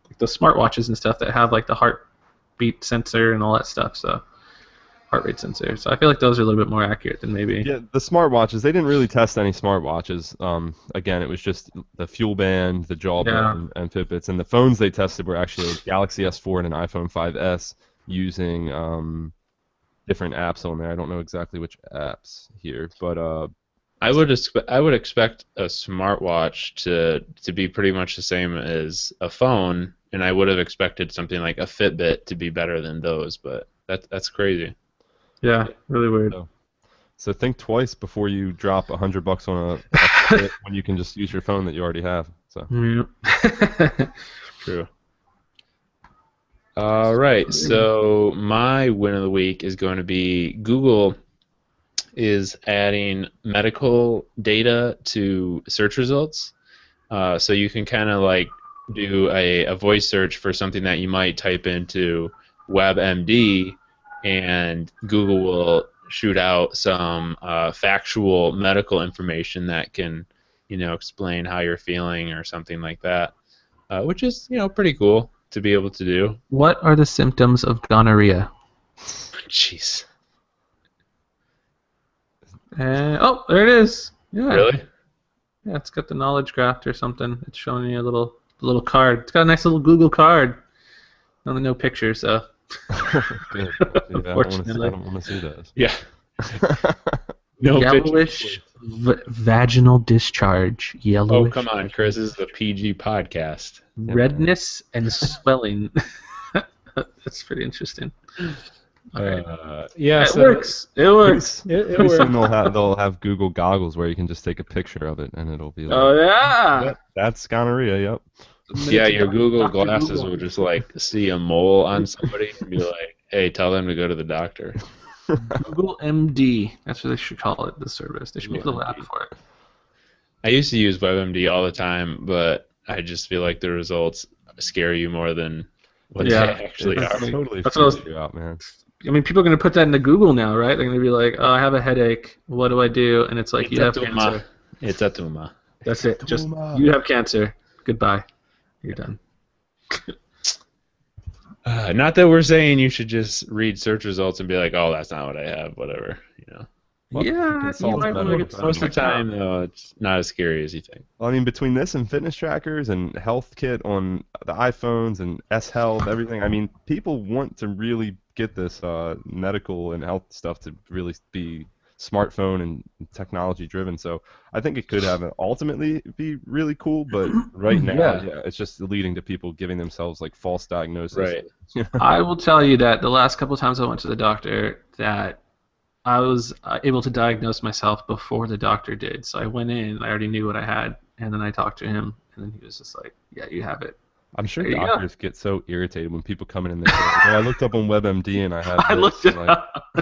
like the smartwatches and stuff that have like the heartbeat sensor and all that stuff. So heart rate sensor. So I feel like those are a little bit more accurate than maybe. Yeah, the smartwatches, they didn't really test any smartwatches. Again, it was just the Fuel Band, the Jawbone, and Fitbits. And the phones they tested were actually a Galaxy S4 and an iPhone 5S using different apps on there. I don't know exactly which apps here, but I would expect a smartwatch to be pretty much the same as a phone, and I would have expected something like a Fitbit to be better than those, but that's crazy. Yeah, really weird. So, So think twice before you drop $100 on a kit when you can just use your phone that you already have. So True. All right, so my win of the week is going to be Google is adding medical data to search results. So you can kind of like do a voice search for something that you might type into WebMD, and Google will shoot out some factual medical information that can, explain how you're feeling or something like that, which is, pretty cool to be able to do. What are the symptoms of gonorrhea? Jeez. Oh, there it is. Yeah. Really? Yeah, it's got the knowledge graph or something. It's showing you a little card. It's got a nice little Google card. Only no pictures, so. Good. I Fortunately. don't want to see those. Yeah. No Yellowish vaginal discharge. Yellowish. Oh, come on, Chris. This is a PG podcast. Redness and swelling. That's pretty interesting. Yeah, It works. It works. It Pretty soon works. they'll have Google goggles where you can just take a picture of it and it'll be like, Oh, yeah. that's gonorrhea, yep. Yeah, your Google Dr. glasses Google. will just like see a mole on somebody and be like, "Hey, tell them to go to the doctor." Google MD. That's what they should call it, the service. They should make a little app MD. for it. I used to use WebMD all the time, but I just feel like the results scare you more than what Yeah. they actually It's are. totally That's what I was- freaks you out, man. I mean, people are going to put that into Google now, right? They're going to be like, oh, I have a headache. What do I do? And it's like, you have cancer. It's a tumor. That's it. Just, Tumor. you have cancer. Goodbye. You're done. Not that we're saying you should just read search results and be like, "Oh, that's not what I have." Whatever, Well, you yeah, can you solve might that want to get with Most of the checked out. time, though, it's not as scary as you think. Well, I mean, between this and fitness trackers and health kit on the iPhones and S Health, everything, I mean, people want to really get this medical and health stuff to really be smartphone and technology driven. So I think it could have ultimately be really cool, but right now, Yeah. it's just leading to people giving themselves like false diagnosis. Right. I will tell you that the last couple of times I went to the doctor, that I was able to diagnose myself before the doctor did. So I went in, I already knew what I had, and then I talked to him, and then he was just like, yeah, you have it. I'm sure There you go. doctors get so irritated when people come in and they say, "Oh, I looked up on WebMD and I have I this," looked it and, like, up.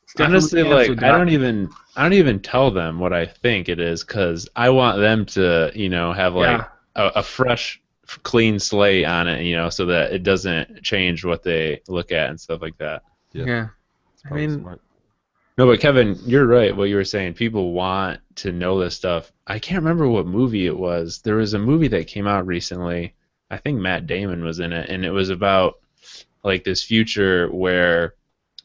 It's definitely Honestly, like cancer, I doc. don't even tell them what I think it is, because I want them to, have like Yeah. a fresh, clean slate on it, so that it doesn't change what they look at and stuff like that. Yeah. I probably mean, smart. No, but Kevin, you're right. What you were saying, people want to know this stuff. I can't remember what movie it was. There was a movie that came out recently. I think Matt Damon was in it, and it was about like this future where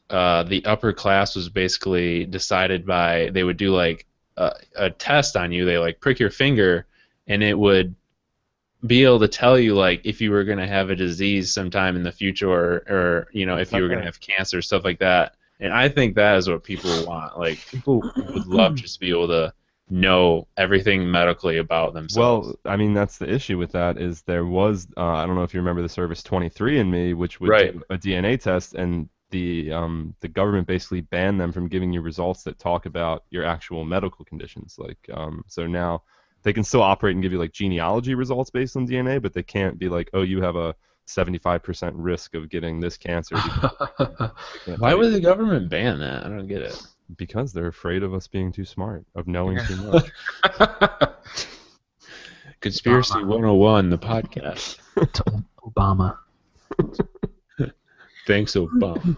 the upper class was basically decided by, they would do like a test on you. They like prick your finger, and it would be able to tell you like if you were going to have a disease sometime in the future, or if you were going to have cancer, stuff like that. And I think that is what people want. Like, people would love just to be able to know everything medically about themselves. Well, I mean, that's the issue with that is there was, I don't know if you remember the service 23andMe, which would Right. do a DNA test, and the government basically banned them from giving you results that talk about your actual medical conditions. Like, so now they can still operate and give you like genealogy results based on DNA, but they can't be like, oh, you have a 75% risk of getting this cancer. Why would the government ban that? I don't get it. Because they're afraid of us being too smart, of knowing too much. Conspiracy 101, the podcast. Obama. Thanks, Obama.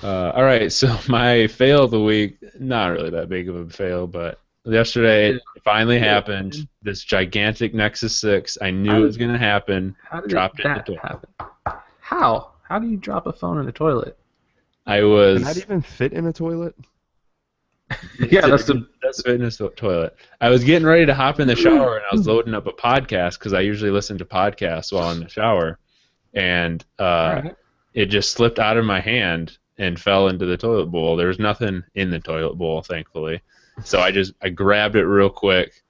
All right, so my fail of the week, not really that big of a fail, but yesterday it finally happened. This gigantic Nexus 6. I knew it was going to happen. How did Dropped it in the that toilet. happen? How? How do you drop a phone in the toilet? I Can was... that even fit in a toilet? Yeah, that's the. That's fitness toilet. I was getting ready to hop in the shower, and I was loading up a podcast because I usually listen to podcasts while in the shower, and it just slipped out of my hand and fell into the toilet bowl. There was nothing in the toilet bowl, thankfully, so I grabbed it real quick,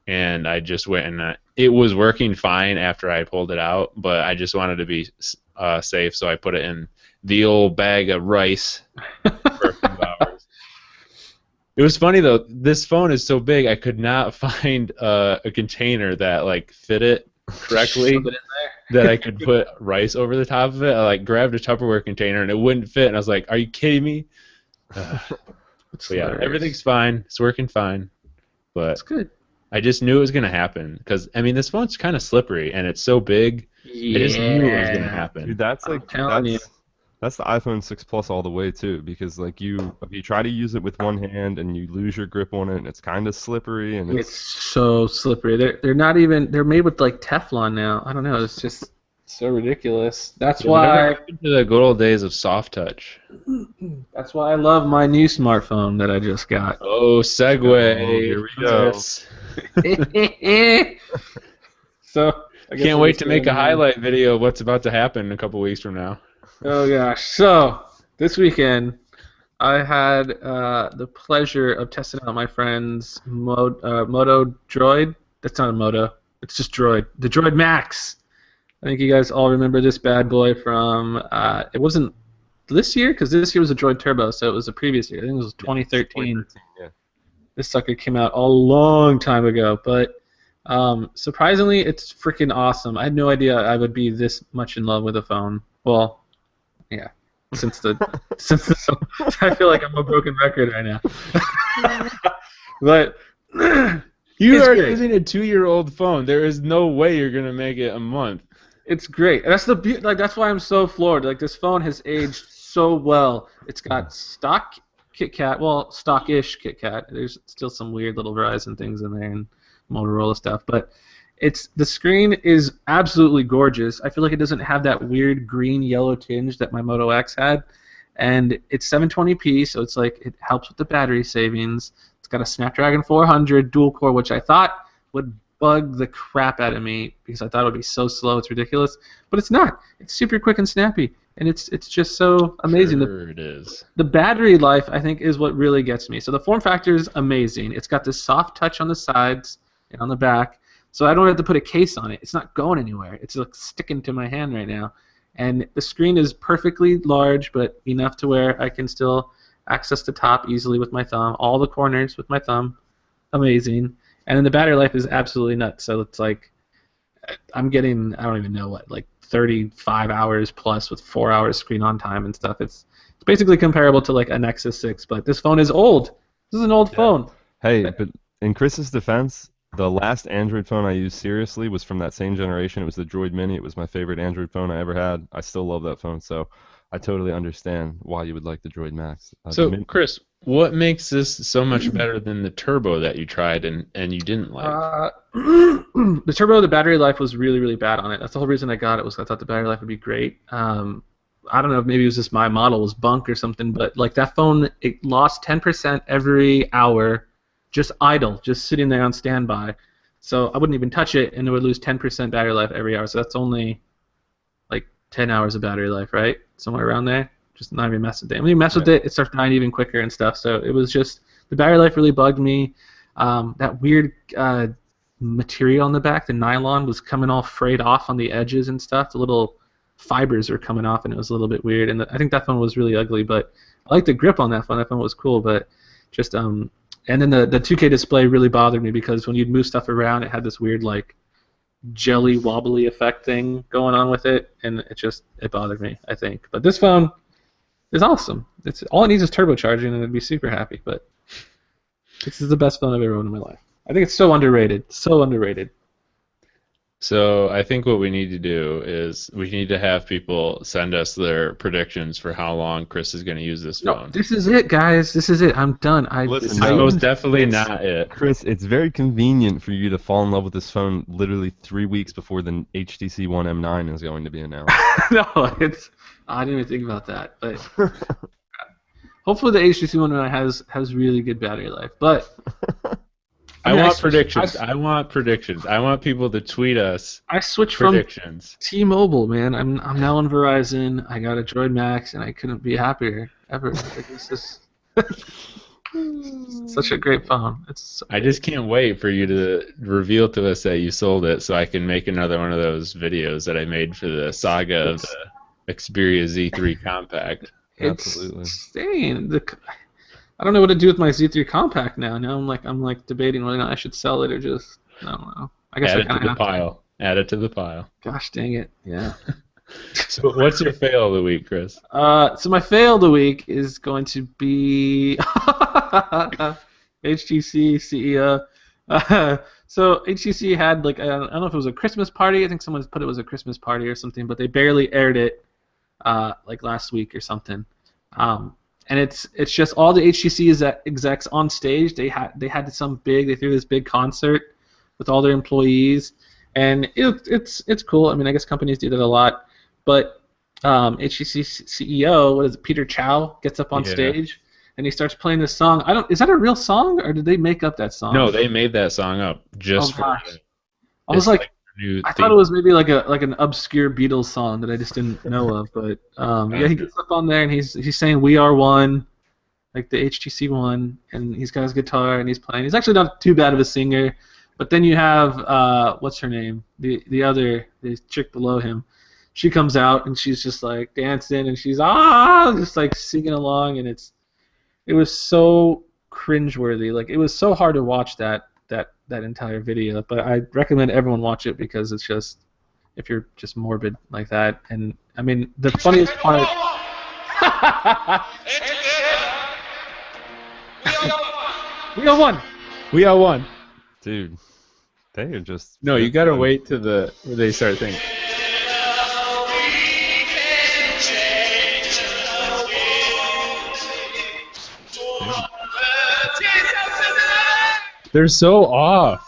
and I just went, and it was working fine after I pulled it out, but I just wanted to be safe, so I put it in the old bag of rice for a few hours. It was funny though. This phone is so big, I could not find a container that like fit it correctly Shove it in there. that I could put rice over the top of it. I like grabbed a Tupperware container and it wouldn't fit, and I was like, "Are you kidding me?" So yeah, everything's fine. It's working fine, but That's good. I just knew it was gonna happen because I mean this phone's kind of slippery and it's so big. Yeah. I just knew it was gonna happen. Dude, that's I'm like telling you. that's the iPhone 6 Plus all the way too, because like if you try to use it with one hand and you lose your grip on it, and it's kind of slippery and It's so slippery. They're not even. They're made with like Teflon now. I don't know. It's just so ridiculous. That's Whatever why. happened to the good old days of soft touch? That's why I love my new smartphone that I just got. Oh, segue. Oh, here we go. Yes. So I guess Can't we'll wait just to go make a on. highlight video of what's about to happen in a couple weeks from now. Oh gosh. So this weekend I had the pleasure of testing out my friend's Moto Droid. That's not a Moto. It's just Droid. The Droid Maxx. I think you guys all remember this bad boy from. It wasn't this year because this year was a Droid Turbo, so it was the previous year. I think it was 2013. Yeah. This sucker came out a long time ago, but surprisingly, it's freaking awesome. I had no idea I would be this much in love with a phone. Well, yeah, since the I feel like I'm a broken record right now. But You It's are great. using a 2-year-old phone. There is no way you're gonna make it a month. it's great. That's that's why I'm so floored. Like this phone has aged so well. It's got stock Kit Kat, well, stock-ish Kit Kat. There's still some weird little Verizon things in there and Motorola stuff, but the screen is absolutely gorgeous. I feel like it doesn't have that weird green-yellow tinge that my Moto X had, and it's 720p, so it's like it helps with the battery savings. It's got a Snapdragon 400 dual core, which I thought would bug the crap out of me because I thought it would be so slow. It's ridiculous, but it's not. It's super quick and snappy, and it's just so amazing. Sure it is. The battery life, I think, is what really gets me. So the form factor is amazing. It's got this soft touch on the sides and on the back, so I don't have to put a case on it. It's not going anywhere. It's like sticking to my hand right now. And the screen is perfectly large, but enough to where I can still access the top easily with my thumb, all the corners with my thumb. Amazing. And then the battery life is absolutely nuts. So it's like I'm getting, I don't even know what, like 35 hours plus with 4 hours screen on time and stuff. It's basically comparable to like a Nexus 6, but this phone is old. This is an old phone. Hey, but in Chris's defense, the last Android phone I used seriously was from that same generation. It was the Droid Mini. It was my favorite Android phone I ever had. I still love that phone, so I totally understand why you would like the Droid Maxx. So, Chris, what makes this so much better than the Turbo that you tried and you didn't like? The Turbo, the battery life was really, really bad on it. That's the whole reason I got it, was I thought the battery life would be great. I don't know if maybe it was just my model was bunk or something, but like that phone, it lost 10% every hour, just idle, just sitting there on standby. So I wouldn't even touch it, and it would lose 10% battery life every hour. So that's only like 10 hours of battery life, right? Somewhere around there. Just not even mess with it. When you mess with it, it starts dying even quicker and stuff. So it was just, the battery life really bugged me. That weird material on the back, the nylon, was coming all frayed off on the edges and stuff. The little fibers were coming off, and it was a little bit weird. And I think that phone was really ugly, but I liked the grip on that phone. That phone was cool, but just and then the 2K display really bothered me because when you'd move stuff around, it had this weird like jelly wobbly effect thing going on with it, and it bothered me, I think. But this phone is awesome. It's all it needs is turbocharging, and I'd be super happy. But this is the best phone I've ever owned in my life. I think it's so underrated. So underrated. So I think what we need to do is we need to have people send us their predictions for how long Chris is going to use this No, phone. this is it, guys. This is it. I'm done. Listen, This is no, most definitely not it. Chris, it's very convenient for you to fall in love with this phone literally 3 weeks before the HTC One M9 is going to be announced. No, I didn't even think about that. But hopefully the HTC One has really good battery life. But I want predictions. I want predictions. I want people to tweet us I switched from predictions. T-Mobile, man. I'm now on Verizon. I got a Droid Maxx, and I couldn't be happier ever. Like, it's just such a great phone. I just can't wait for you to reveal to us that you sold it, so I can make another one of those videos that I made for the saga of the Xperia Z3 Compact. Absolutely. It's insane. I don't know what to do with my Z3 Compact now. Now I'm like debating whether or not I should sell it or just I don't know. I guess Add I it to kind the of have to. pile. Add it to the pile. Gosh dang it. Yeah. So what's your fail of the week, Chris? So my fail of the week is going to be HTC CEO. So HTC had like I don't know if it was a Christmas party. I think someone put it was a Christmas party or something, but they barely aired it like last week or something. And it's just all the HTC execs on stage. They had they threw this big concert with all their employees, and it's cool. I mean, I guess companies do that a lot, but HTC CEO, what is it, Peter Chow, gets up on stage and he starts playing this song. Is that a real song or did they make up that song? No, they made that song up just for gosh. it. I was like, new I thought it was maybe like an obscure Beatles song that I just didn't know of, but yeah, he gets up on there and he's saying "We Are One," like the HTC One, and he's got his guitar and he's playing. He's actually not too bad of a singer, but then you have what's her name, the chick below him. She comes out and she's just like dancing and she's just like singing along, and it was so cringeworthy. Like it was so hard to watch that entire video, but I recommend everyone watch it because it's just if you're just morbid like that. And I mean the funniest part. We are one. We are one. Dude, they are just. No, you gotta wait to where they start thinking. They're so off.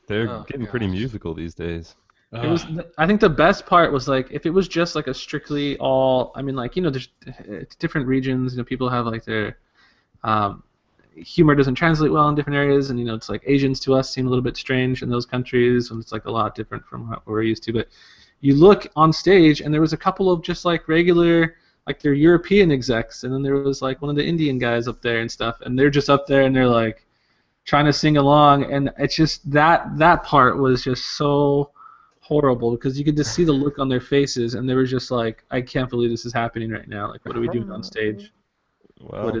They're getting pretty musical these days. It was. I think the best part was like if it was just like a strictly all. I mean, like there's different regions. People have like their humor doesn't translate well in different areas, and it's like Asians to us seem a little bit strange in those countries, and it's like a lot different from what we're used to. But you look on stage, and there was a couple of just like regular, like they're European execs, and then there was like one of the Indian guys up there and stuff, and they're just up there and they're like trying to sing along, and it's just that part was just so horrible because you could just see the look on their faces, and they were just like, I can't believe this is happening right now. Like, what are we doing on stage? Well,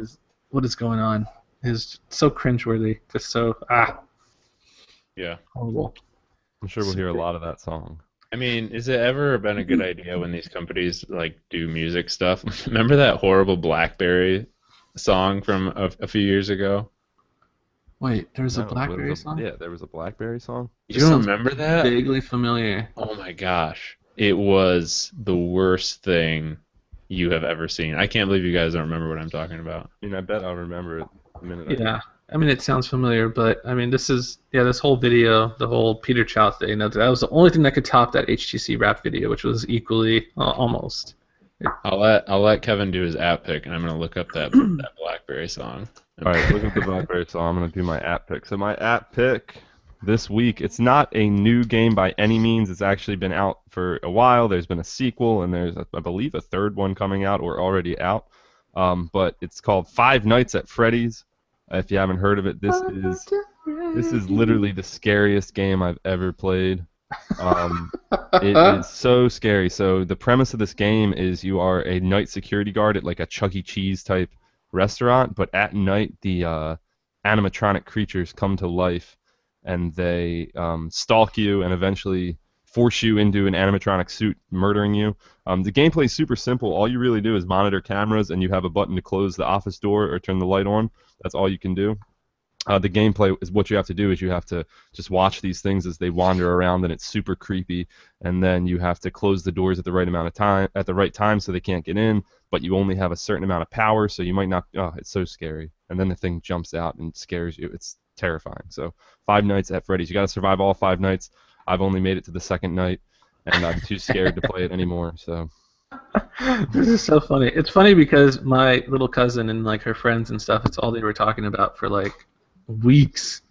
What is going on? It's so cringeworthy. Just so yeah, horrible. I'm sure we'll hear a lot of that song. I mean, is it ever been a good idea when these companies like do music stuff? Remember that horrible BlackBerry song from a few years ago? Wait, there was a BlackBerry song? Yeah, there was a BlackBerry song. You don't remember that? Vaguely familiar. Oh my gosh. It was the worst thing you have ever seen. I can't believe you guys don't remember what I'm talking about. I mean, I bet I'll remember it the minute. Yeah. I mean, it sounds familiar, but I mean, this whole video, the whole Peter Chow thing, that was the only thing that could top that HTC rap video, which was equally almost. I'll let Kevin do his app pick, and I'm gonna look up that BlackBerry song. All right, look at the BlackBerry song. I'm gonna do my app pick. So my app pick this week, it's not a new game by any means. It's actually been out for a while. There's been a sequel, and there's, I believe, a third one coming out or already out. But it's called Five Nights at Freddy's. If you haven't heard of it, this is literally the scariest game I've ever played. It is so scary. So the premise of this game is you are a night security guard at like a Chuck E. Cheese type restaurant, but at night the animatronic creatures come to life and they stalk you and eventually force you into an animatronic suit, murdering you. The gameplay is super simple. All you really do is monitor cameras, and you have a button to close the office door or turn the light on. That's all you can do. The gameplay is what you have to do is you have to just watch these things as they wander around, and it's super creepy. And then you have to close the doors at the right amount of time, at the right time, so they can't get in. But you only have a certain amount of power, so you might not. Oh, it's so scary. And then the thing jumps out and scares you. It's terrifying. So 5 Nights at Freddy's. You got to survive all 5 nights. I've only made it to the second night, and I'm too scared to play it anymore. So. This is so funny. It's funny because my little cousin and like her friends and stuff, it's all they were talking about for like weeks.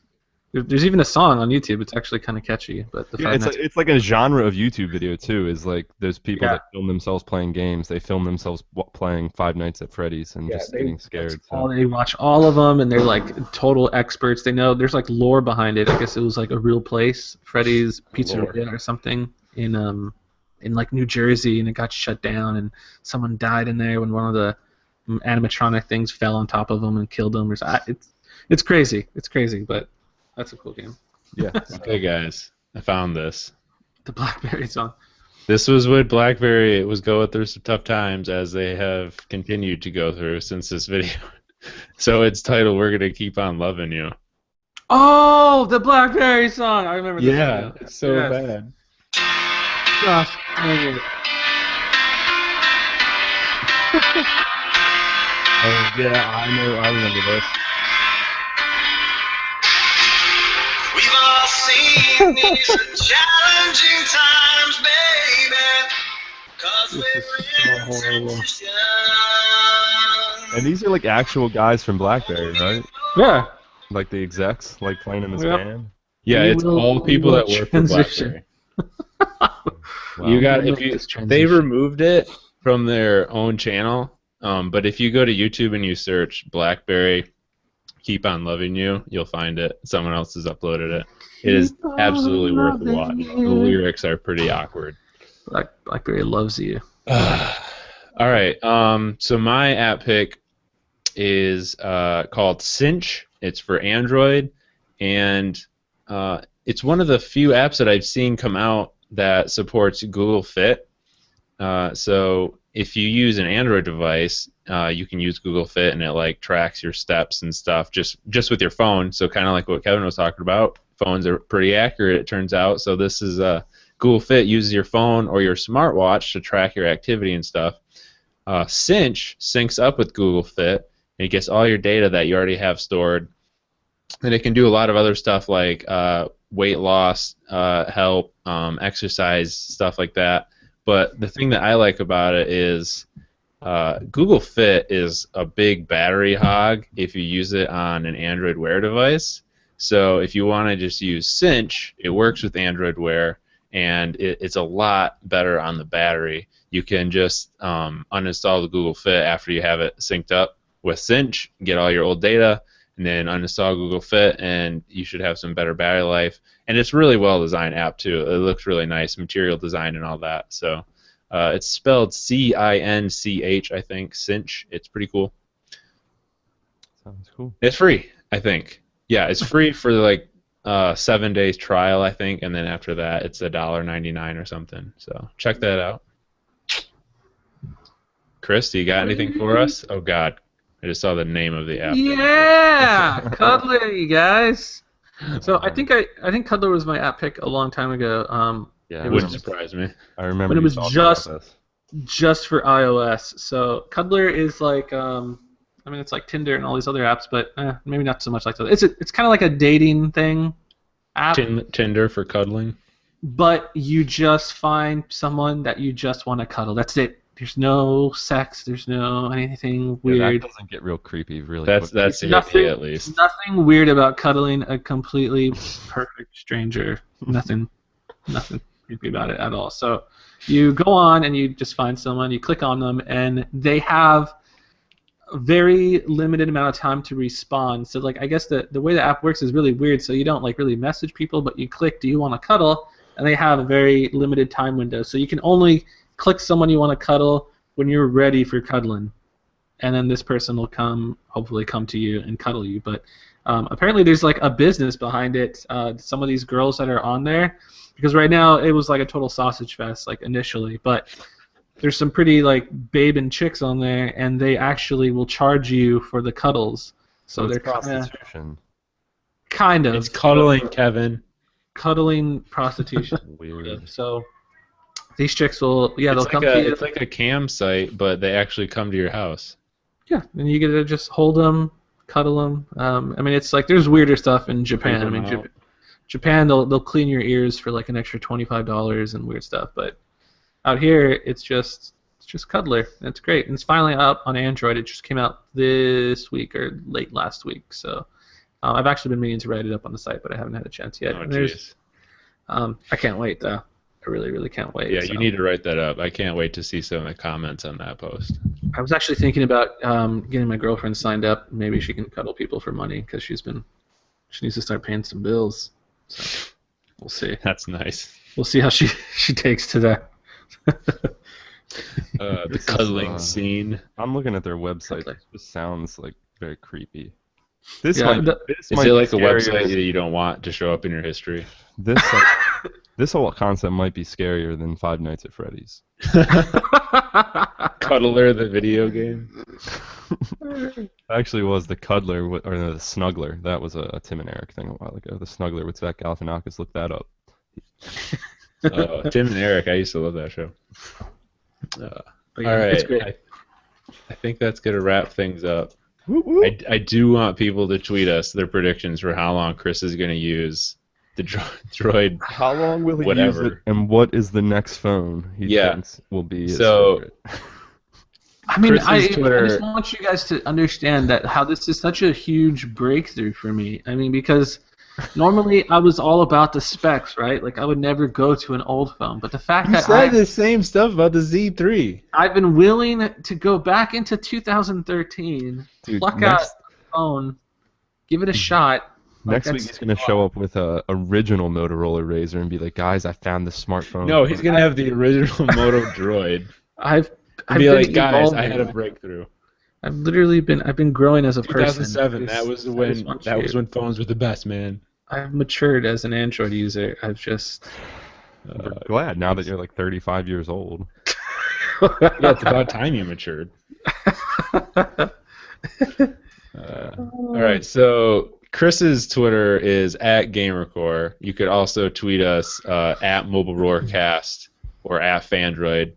There's even a song on YouTube. It's actually kind of catchy. But it's like a genre of YouTube video too. Is like those people that film themselves playing games. They film themselves playing 5 Nights at Freddy's and just getting scared. So. They watch all of them and they're like total experts. They know there's like lore behind it. I guess it was like a real place, Freddy's Pizzeria or something in in like New Jersey, and it got shut down, and someone died in there when one of the animatronic things fell on top of them and killed them. It's crazy. It's crazy, but that's a cool game. Yeah. Okay, guys, I found this. The BlackBerry song. This was what BlackBerry was going through some tough times, as they have continued to go through since this video. So it's titled "We're Gonna Keep on Loving You." Oh, the BlackBerry song. I remember this. Yeah, Video. it's so Yes. bad. Gosh, dang it. Oh yeah, I know. I remember this. We've all seen these challenging times, baby. 'Cause This we're is so in horrible. transition. And these are like actual guys from BlackBerry, right? Yeah. Like the execs, like playing in this Yep. band. Yeah, We it's will- all people we that will work for transition. BlackBerry. Wow. You got We if will you this they transition. removed it from their own channel, but if you go to YouTube and you search BlackBerry "Keep on Loving You," you'll find it. Someone else has uploaded it. It is absolutely worth a watch. The lyrics are pretty awkward. BlackBerry loves you. All right. So my app pick is called Cinch. It's for Android, and it's one of the few apps that I've seen come out that supports Google Fit. So if you use an Android device, you can use Google Fit, and it like tracks your steps and stuff just with your phone. So kind of like what Kevin was talking about. Phones are pretty accurate, it turns out. So this is Google Fit uses your phone or your smartwatch to track your activity and stuff. Cinch syncs up with Google Fit, and it gets all your data that you already have stored. And it can do a lot of other stuff like weight loss, help, exercise, stuff like that. But the thing that I like about it is Google Fit is a big battery hog if you use it on an Android Wear device. So if you want to just use Cinch, it works with Android Wear, and it's a lot better on the battery. You can just uninstall the Google Fit after you have it synced up with Cinch, get all your old data, and then uninstall Google Fit, and you should have some better battery life. And it's a really well-designed app, too. It looks really nice, material design and all that. So it's spelled C-I-N-C-H, I think, Cinch. It's pretty cool. Sounds cool. It's free, I think. Yeah, it's free for like 7 days trial, I think, and then after that, it's $1.99 or something. So check that out. Chris, do you got anything for us? Oh, God. I just saw the name of the app. Yeah, Cuddler, you guys. So I think Cuddler was my app pick a long time ago. Yeah, It Wouldn't was surprise me. I remember. when it you was talking just- about this. just for iOS. So Cuddler is like, I mean, it's like Tinder and all these other apps, but maybe not so much like that. It's kind of like a dating thing app, Tinder for cuddling. but you just find someone that you just want to cuddle. That's it. There's no sex. There's no anything Yeah, weird. that doesn't get real creepy, really. That's quick. the Nothing- idea, at least. Nothing weird about cuddling a completely perfect stranger. Nothing creepy about it at all. So you go on and you just find someone, you click on them, and they have a very limited amount of time to respond. So like I guess the way the app works is really weird. So you don't like really message people, but you click, do you want to cuddle? And they have a very limited time window. So you can only click someone you want to cuddle when you're ready for cuddling. And then this person will hopefully come to you and cuddle you. But apparently there's like a business behind it. Some of these girls that are on there, because right now it was like a total sausage fest, like initially. But there's some pretty like babe and chicks on there, and they actually will charge you for the cuddles. So it's they're prostitution. kind of It's cuddling, Kevin. cuddling prostitution. Weird. So these chicks will, they'll come to you. It's like a cam site, but they actually come to your house. Yeah, and you get to just hold them, cuddle them. I mean, it's like there's weirder stuff in Japan. I mean, Freak 'em out. Japan they'll clean your ears for like an extra $25 and weird stuff. But out here, it's just Cuddler. And it's great, and it's finally out on Android. It just came out this week or late last week. So I've actually been meaning to write it up on the site, but I haven't had a chance yet. Oh, And jeez. I can't wait though. I really, really can't wait. Yeah, so. you need to write that up. I can't wait to see some of the comments on that post. I was actually thinking about getting my girlfriend signed up. Maybe she can cuddle people for money because she needs to start paying some bills. So we'll see. That's nice. We'll see how she takes to that. The cuddling scene. I'm looking at their website. Cuddling. This sounds like very creepy. This Yeah, might. the- This Is might it be like a scarier website than- that you don't want to show up in your history? This this whole concept might be scarier than Five Nights at Freddy's. Cuddler, the video game. Actually, was the Cuddler or no, the Snuggler? That was a Tim and Eric thing a while ago. The Snuggler with Zach Galifianakis. Look that up. Tim and Eric, I used to love that show. But All yeah, it's right, great. I think that's gonna wrap things up. Woo woo. I do want people to tweet us their predictions for how long Chris is gonna use the droid. How long will he Whatever. use it? And what is the next phone he Yeah. thinks will be his So- favorite? I mean, Chris's Twitter- I just want you guys to understand that how this is such a huge breakthrough for me. I mean, because normally I was all about the specs, right? Like I would never go to an old phone, but the fact You that said the same stuff about the Z3. I've been willing to go back into 2013, Dude, pluck out next- the phone, give it a shot. Like, Next week that's- he's gonna show up with a original Motorola Razr and be like, guys, I found this smartphone. No, he's gonna have the original Moto Droid. I've And be been like, guys, I evolving. had a breakthrough. I've literally been growing as a person. 2007. I That was just when want that you- was when phones were the best, man. I've matured as an Android user. I've just We're glad now that you're like 35 years old. Yeah, it's about time you matured. All right, so Chris's Twitter is @GamerCore. You could also tweet us @MobileRoarcast or @Fandroid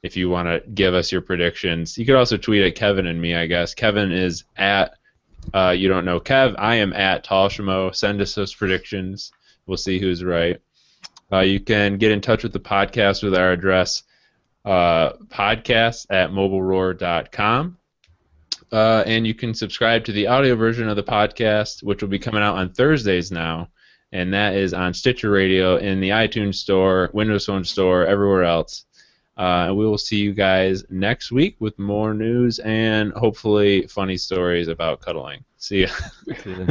if you want to give us your predictions. You could also tweet at Kevin and me, I guess. Kevin is you don't know Kev. I am @Talshmo. Send us those predictions. We'll see who's right. You can get in touch with the podcast with our address, podcast@mobileroar.com. And you can subscribe to the audio version of the podcast, which will be coming out on Thursdays now. And that is on Stitcher Radio, in the iTunes Store, Windows Phone Store, everywhere else. And we will see you guys next week with more news and hopefully funny stories about cuddling. See ya. See ya.